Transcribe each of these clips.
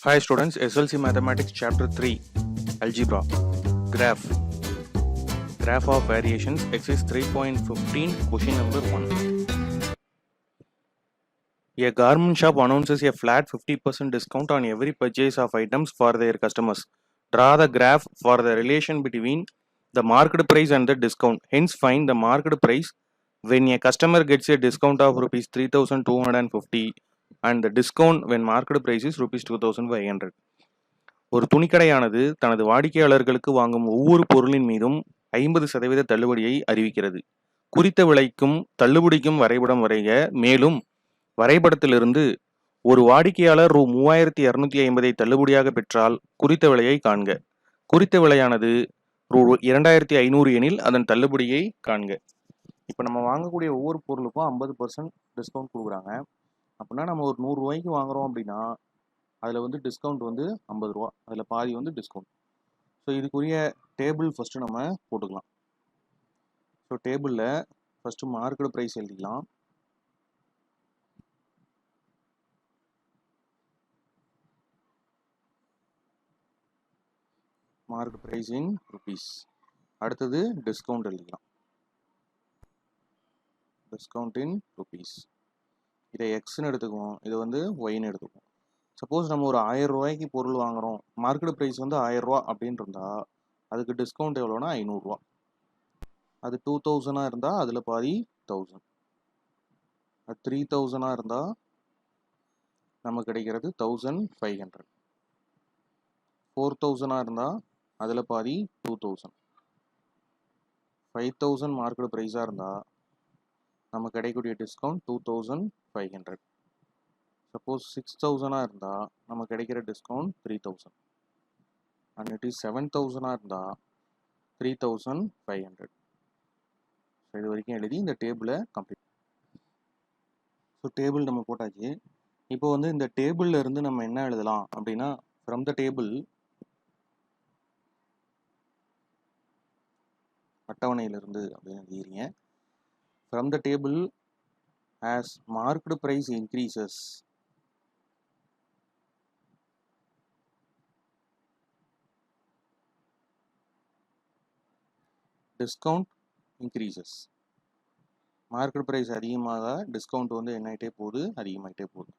Hi students, SLC Mathematics Chapter 3 Algebra Graph Graph of Variations Exercise 3.15 Question number 1. A garment shop announces a flat 50% discount on every purchase of items for their customers. Draw the graph for the relation between the market price and the discount. Hence find the market price when a customer gets a discount of rupees 3250 and the discount when market price is rupees 2500. ஒரு துணிக்கடையானது தனது வாடிக்கையாளர்களுக்கு வாங்கும் ஒவ்வொரு பொருளின் மீதும் 50% தள்ளுபடியை அறிவிக்கிறது. குறித்த விலைக்கும் தள்ளுபடிக்கும் வரைபடம் வரைக. மேலும் வரைபடத்திலிருந்து ஒரு வாடிக்கையாளர் ரூ. 3250 தள்ளுபடியாக பெற்றால் குறித்த விலையை காண்க. குறித்த விலையானது ரூ. 2500 எனில் அதன் தள்ளுபடியை காண்க. இப்போ நம்ம வாங்கக்கூடிய ஒவ்வொரு பொருளுக்கும் 50% டிஸ்கவுண்ட் கொடுக்குறாங்க. அப்படின்னா நம்ம ஒரு 100 ரூபாய்க்கு வாங்குறோம் அப்படின்னா அதில் வந்து டிஸ்கவுண்ட் வந்து 50 ரூபா, அதில் பாதி வந்து டிஸ்கவுண்ட். ஸோ இதுக்குரிய டேபிள் ஃபஸ்ட்டு நம்ம போட்டுக்கலாம். ஸோ டேபிளில் ஃபஸ்ட்டு மார்க்கெட் ப்ரைஸ் எழுதிக்கலாம். Market price in rupees. அடுத்தது டிஸ்கவுண்ட் எழுதிக்கலாம். Discount in rupees. இதை எக்ஸ்ன்னு எடுத்துக்குவோம், இதை வந்து ஒய்ன்னு எடுத்துக்குவோம். சப்போஸ் நம்ம ஒரு 1000 ரூபாய்க்கு பொருள் வாங்குகிறோம், மார்க்கெட் ப்ரைஸ் வந்து 1000 ரூபா அப்படின்னு இருந்தால் அதுக்கு டிஸ்கவுண்ட் எவ்வளோனா 500 ரூபா. அது 2000 இருந்தால் அதில் பாதி 1000. அது 3000 இருந்தால் நமக்கு கிடைக்கிறது 1500. 4000 இருந்தால் அதில் பாதி 2000. 5000 மார்க்கெட் ப்ரைஸாக இருந்தால் நமக்கு கிடைக்கக்கூடிய டிஸ்கவுண்ட் 2500. சப்போஸ் 6000 இருந்தால் நமக்கு கிடைக்கிற டிஸ்கவுண்ட் 3000. அண்ட் இட் இஸ் 7000 இருந்தால் 3500. இது வரைக்கும் எழுதி இந்த டேபிளை கம்ப்ளீட். ஸோ டேபிள் நம்ம போட்டாச்சு. இப்போ வந்து இந்த டேபிளில் இருந்து நம்ம என்ன எழுதலாம் அப்படின்னா, ஃப்ரம் த டேபிள், அட்டவணையிலிருந்து அப்படின்னு எழுதிக்கிறீங்க. From the table as marked price increases, discount increases. Market price அதிகமாக டிஸ்கவுண்ட் வந்து என்ன ஆகிட்டே போகுது, அதிகமாகிட்டே போகுது.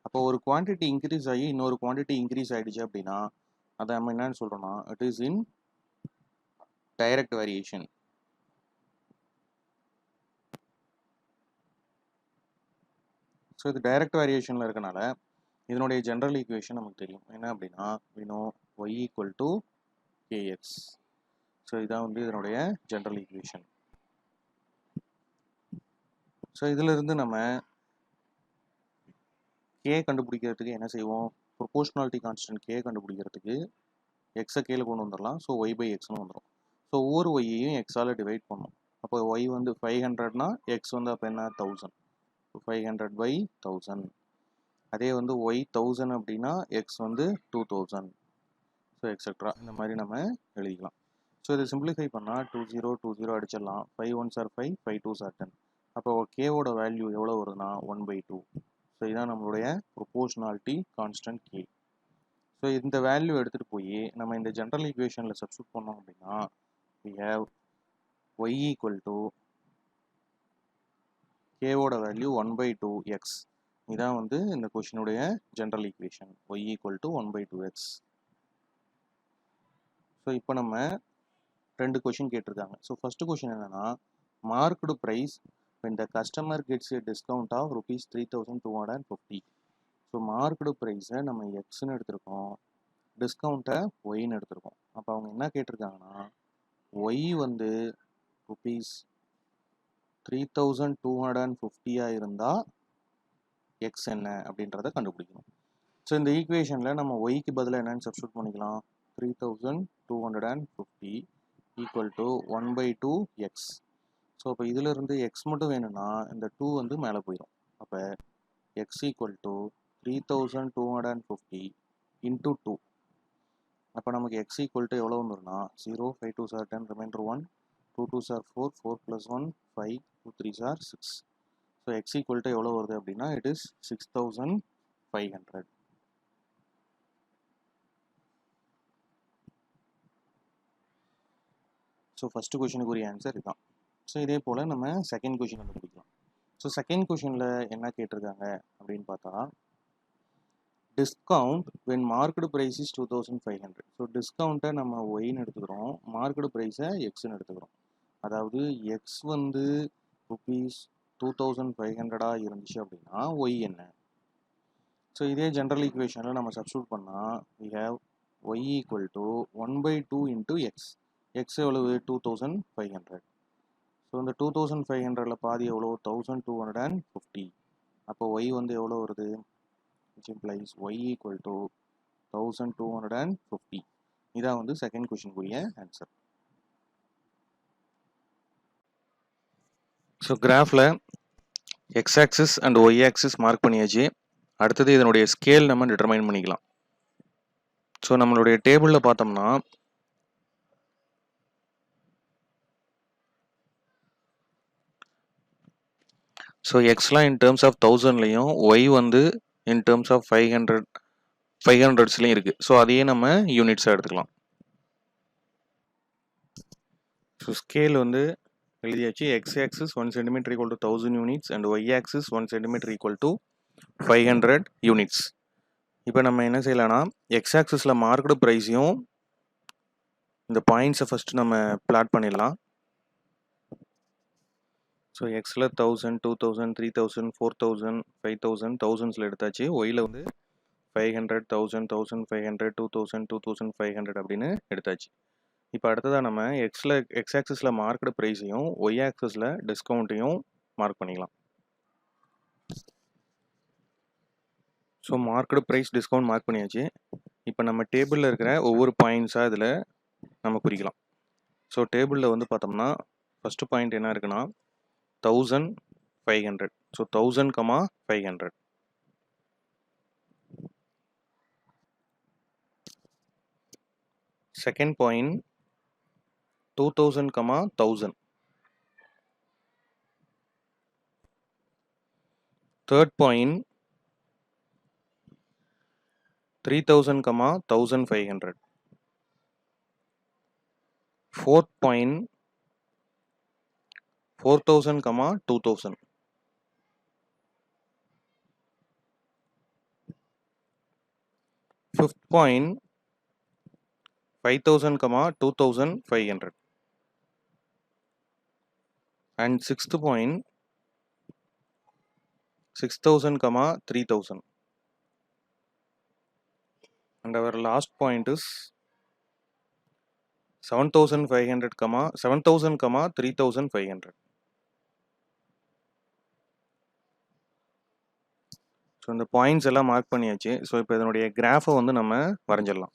அப்போ ஒரு குவான்டிட்டி இன்க்ரீஸ் ஆகி இன்னொரு குவான்டிட்டி இன்க்ரீஸ் ஆகிடுச்சு அப்படின்னா அதை நம்ம என்னன்னு சொல்கிறோம்னா it is in direct variation. So இது டைரக்ட் வேரியேஷனில் இருக்கனால இதனுடைய ஜென்ரல் ஈக்குவேஷன் நமக்கு தெரியும். என்ன அப்படின்னா we know y equal to kx. So இதான் வந்து இதனுடைய ஜென்ரல் ஈக்குவேஷன். ஸோ இதிலிருந்து நம்ம கே கண்டுபிடிக்கிறதுக்கு என்ன செய்வோம், ப்ரொபோர்ஷனாலிட்டி கான்ஸ்டன்ட் கே கண்டுபிடிக்கிறதுக்கு எக்ஸை கீழே கொண்டு வந்துடலாம். ஸோ ஒய் பை எக்ஸ்னு வந்துடும். ஸோ ஒவ்வொரு ஒய்யையும் எக்ஸால் டிவைட் பண்ணணும். அப்போ ஒய் வந்து 500னா எக்ஸ் வந்து அப்போ என்ன 1000. 500 by 1000. அதே வந்து ஒய் 1000 அப்படின்னா எக்ஸ் வந்து 2000. ஸோ எக்ஸெட்ரா இந்த மாதிரி நம்ம எழுதிக்கலாம். ஸோ இதை சிம்பிளிஃபை பண்ணால் 20 அடிச்சிடலாம். 5 1s are 5, 5 2s are 10. அப்போ கேவோட வேல்யூ எவ்வளோ வருதுன்னா 1/2. ஸோ இதுதான் நம்மளுடைய ப்ரொபோர்ஷனாலிட்டி கான்ஸ்டன்ட் கே. ஸோ இந்த வேல்யூ எடுத்துகிட்டு போய் நம்ம இந்த ஜென்ரல் ஈக்குவேஷனில் சப்ஸ்டியூட் பண்ணோம் அப்படின்னா we have y equal to கேவோட வேல்யூ 1/2x. இதான் வந்து இந்த கொஷினுடைய general equation, y equal to 1/2x. So இப்போ நம்ம 2 கொஷின் கேட்டிருக்காங்க. ஸோ ஃபர்ஸ்ட் கொஷின் என்னன்னா, marked price when the customer gets a discount of rupees 3250. So marked ப்ரைஸை நம்ம எக்ஸ்ன்னு எடுத்திருக்கோம், டிஸ்கவுண்ட்டை ஒய்ன்னு எடுத்திருக்கோம். அப்போ அவங்க என்ன கேட்டிருக்காங்கன்னா ஒய் வந்து rupees 3250 இருந்தால் எக்ஸ் என்ன அப்படின்றத கண்டுபிடிக்கணும். ஸோ இந்த ஈக்குவேஷனில் நம்ம ஒய்க்கு பதிலாக என்னென்னு சப்ஸ்டியூட் பண்ணிக்கலாம். 3250 ஈக்குவல் டு 1/2x. ஸோ அப்போ இதிலிருந்து எக்ஸ் மட்டும் வேணும்னா இந்த 2 வந்து மேலே போயிடும். அப்போ எக்ஸ் ஈக்குவல் டு 3250 இன்ட்டு 2. அப்போ நமக்கு எக்ஸ் ஈக்குவல் டு எவ்வளோ வந்துடும்னா 0, 5 2s are 10, reminder 1, 2 2s are 4, 4 plus 1 5, 2 3s are 6. So X equal to எவ்வளோ வருது அப்படின்னா இட் இஸ் 6500. ஸோ ஃபஸ்ட்டு கொஷினுக்குரிய ஆன்சர் இதுதான். ஸோ இதே போல் நம்ம செகண்ட் கொஷின் கண்டுபிடிக்கலாம். ஸோ செகண்ட் கொஷினில் என்ன கேட்டிருக்காங்க அப்படின்னு பார்த்தா, discount when market price is 2500. So டிஸ்கவுண்ட்டை நம்ம ஒய்ன்னு எடுத்துக்கிறோம், மார்க்கெட் ப்ரைஸை எக்ஸ்ன்னு எடுத்துக்கிறோம். அதாவது எக்ஸ் வந்து ருபீஸ் 2500 இருந்துச்சு அப்படின்னா ஒய் என்ன? ஸோ இதே ஜென்ரல் ஈக்குவேஷனில் நம்ம சப்ஸ்டியூட் பண்ணால் we have y equal to 1/2 into x. x எவ்வளவு? 2500. ஸோ இந்த 2500ல் பாதி எவ்வளோ? 1250. அப்போ y வந்து எவ்வளோ வருது? which implies y equal to 1250. இதான் வந்து செகண்ட் கொஷினுக்குரிய ஆன்சர். ஸோ கிராஃபில் X axis and Y axis mark பண்ணியாச்சு. அடுத்தது இதனுடைய ஸ்கேல் நம்ம டிட்டர்மைன் பண்ணிக்கலாம். ஸோ நம்மளுடைய டேபிளில் பார்த்தோம்னா ஸோ எக்ஸ்லாம் இன் டேர்ம்ஸ் ஆஃப் 1000லையும் ஒய் வந்து இன் டேர்ம்ஸ் ஆஃப் 500ஸ்லையும் இருக்குது. ஸோ அதையே நம்ம யூனிட்ஸாக எடுத்துக்கலாம். ஸோ ஸ்கேல் வந்து எழுதியாச்சு. X axis 1 centimetre equal to 1000 units and Y axis 1 centimetre equal to 500 units. இப்போ நம்ம என்ன செய்யலாம்னா, எக்ஸ் ஆக்சிஸில் மார்க்கெட் ப்ரைஸையும் இந்த பாயிண்ட்ஸை ஃபஸ்ட்டு நம்ம பிளாட் பண்ணிடலாம். ஸோ எக்ஸில் 1000, 2000, 3000, 4000, 5000 தௌசண்ட்ஸில் எடுத்தாச்சு. ஒயில் வந்து 500, 1000, 1500, 2000, 2500 அப்படின்னு எடுத்தாச்சு. இப்போ அடுத்ததாக நம்ம எக்ஸ் ஆக்சிஸில் மார்க்கெட் ப்ரைஸையும் ஒய் ஆக்சிஸில் டிஸ்கவுண்ட்டையும் மார்க் பண்ணிக்கலாம். So market price discount mark பண்ணியாச்சு. இப்போ நம்ம டேபிளில் இருக்கிற ஒவ்வொரு பாயிண்ட்ஸாக இதில் நம்ம குறிக்கலாம். ஸோ டேபிளில் வந்து பார்த்தோம்னா ஃபஸ்ட்டு பாயிண்ட் என்ன இருக்குன்னா 1500. So 1000, 500. Second point 2000, 1000. Third point 3000, 1500. Fourth point 4000, 2000. Fifth point 5000, 2500. and sixth point 6000, 3000. and our last point is 7500, 7000, 3500. So இந்த பாயிண்ட்ஸ் எல்லாம் மார்க் பண்ணியாச்சு. ஸோ இப்போ இதனுடைய கிராஃபை வந்து நம்ம வரைஞ்சிடலாம்.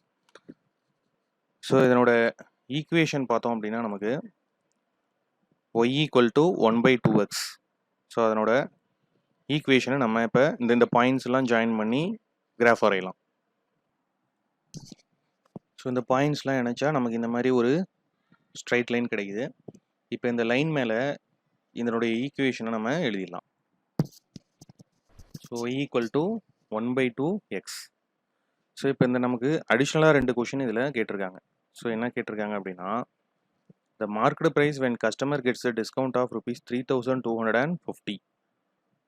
ஸோ இதனோட ஈக்குவேஷன் பார்த்தோம் அப்படின்னா நமக்கு y equal to 1/2x. So அதனோட ஈக்குவேஷனை நம்ம இப்போ இந்த பாயிண்ட்ஸ் எல்லாம் ஜாயின் பண்ணி கிராஃப் வரையலாம். ஸோ இந்த பாயிண்ட்ஸ்லாம் இணைச்சா நமக்கு இந்த மாதிரி ஒரு ஸ்ட்ரைட் லைன் கிடைக்குது. இப்போ இந்த லைன் மேலே இதனுடைய ஈக்குவேஷனை நம்ம எழுதிடலாம். So y equal to 1/2x. So இப்போ இந்த நமக்கு அடிஷ்னலாக 2 கொஷின் இதில் கேட்டிருக்காங்க. ஸோ என்ன கேட்டிருக்காங்க அப்படின்னா, the market price when customer gets a discount of rupees 3250.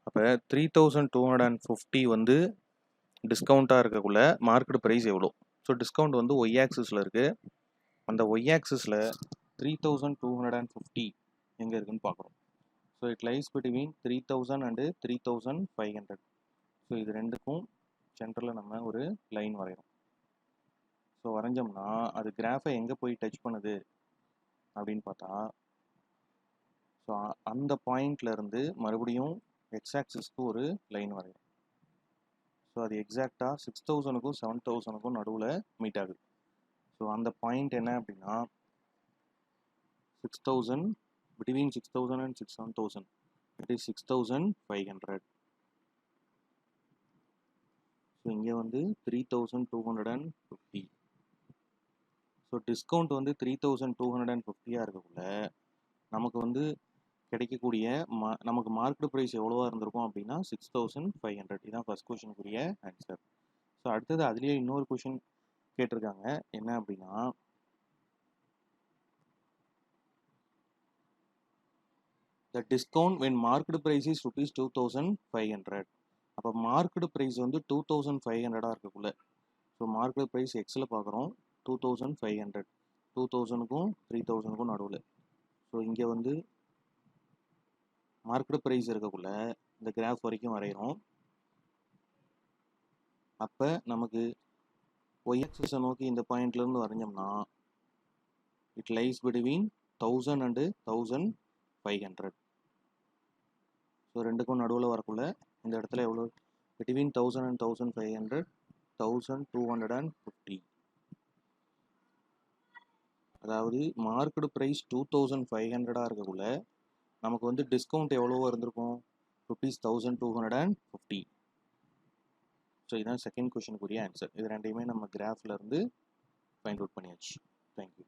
அப்போ 3250 வந்து டிஸ்கவுண்ட்டாக இருக்கக்குள்ள மார்க்கெட் ப்ரைஸ் எவ்வளோ? ஸோ டிஸ்கவுண்ட் வந்து ஒய் ஆக்சிஸில் இருக்குது. அந்த ஒய் ஆக்சிஸில் 3250 எங்கே இருக்குதுன்னு பார்க்குறோம். So it lies between 3000 and 3500. So இது ரெண்டுக்கும் சென்டரில் நம்ம ஒரு லைன் வரைகிறோம். ஸோ வரைஞ்சோம்னா அது கிராஃபை எங்கே போய் டச் பண்ணுது அப்படின்னு பார்த்தா, ஸோ அந்த பாயிண்ட்லேருந்து மறுபடியும் எக்ஸ் ஆக்சிஸ்க்கு ஒரு லைன் வரையும். ஸோ அது எக்ஸாக்டாக 6000க்கும் 7000க்கும் நடுவில் மீட் ஆகுது. ஸோ அந்த பாயிண்ட் என்ன அப்படின்னா 6000, between 6000 and 7000, it is 6500. So இங்கே வந்து 3250. ஸோ டிஸ்கவுண்ட் வந்து 3250 இருக்கக்குள்ள நமக்கு வந்து கிடைக்கக்கூடிய நமக்கு மார்க்கெட் ப்ரைஸ் எவ்வளோவா இருந்திருக்கும் அப்படின்னா 6500. இதுதான் ஃபர்ஸ்ட் கொஷனுக்குரிய ஆன்சர். ஸோ அடுத்தது அதுலேயே இன்னொரு கொஷின் கேட்டிருக்காங்க. என்ன அப்படின்னா, the discount when market price is rupees 2500. அப்போ மார்க்கெட் ப்ரைஸ் வந்து 2500 இருக்கக்குள்ள. ஸோ மார்க்கெட் ப்ரைஸ் எக்ஸில் பார்க்குறோம் 2500, 2000க்கும் 3000க்கும் நடுவில். ஸோ இங்கே வந்து மார்க்கெட் ப்ரைஸ் இருக்கக்குள்ள இந்த கிராஃப் வரைக்கும் வரைகிறோம். அப்போ நமக்கு ஒய் ஆக்சிஸை நோக்கி இந்த பாயிண்ட்லேருந்து வரைஞ்சோம்னா it lies between 1000 and 1500. So ரெண்டுக்கும் நடுவில் வரக்குள்ள இந்த இடத்துல எவ்வளோ, பிட்வீன் 1000 அண்ட் 1500, 1250. அதாவது மார்க்கெட் ப்ரைஸ் 2500 இருக்கக்குள்ள நமக்கு வந்து டிஸ்கவுண்ட் எவ்வளவோ இருந்திருக்கும், ₹1250. ஸோ இதுதான் செகண்ட் கொஷனுக்குரிய ஆன்சர். இது ரெண்டையுமே நம்ம கிராஃப்ல இருந்து ஃபைண்ட் அவுட் பண்ணியாச்சு. தேங்க்யூ.